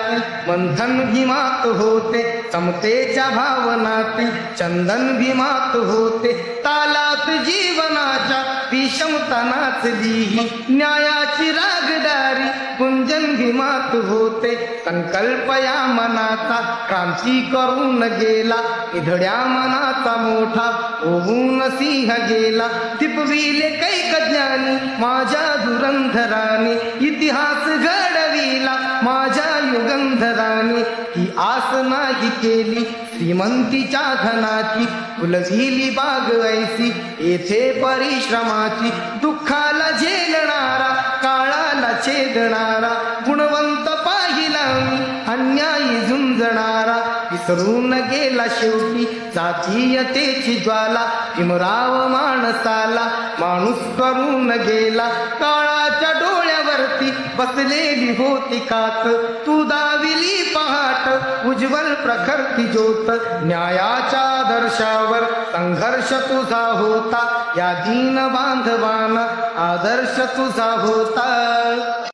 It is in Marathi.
जगातील मंथन भीमात होते, समतेच्या भावनातील चंदन भीमात होते, तालात जीवनाच्या विषमता नाचली, न्यायाची रागदारी कुंजन भीमात होते, संकल्प या मनाचा क्रांती करून गेला, निधड्या मनाचा मोठा होऊन सिंह गेला, टिपविले कैक ज्ञानी माझ्या धुरंधराने, इतिहास घडविला माझ्या युगंधराने, ही आस नाही केली श्रीमंतीच्या धनाची, फुलझिली बाग ऐसी येथे परिश्रमाची, दुःखाला झेलणारा काळाला छेदणारा, गुणवंत पाहिला मी अन्यायी झुंजणारा, विसरून गेला शेवटी जातीयतेची ज्वाला, भीमराव माणसाला माणूस करून गेला, काळाच्या डोळ्यावरती बसलेली होती कात, तू दाविली पहाट उज्ज्वल प्रखर ती ज्योत, न्यायाच्या आदर्शावर संघर्ष तुझा होता, या दीन बांधवांना आदर्श तुझा होता.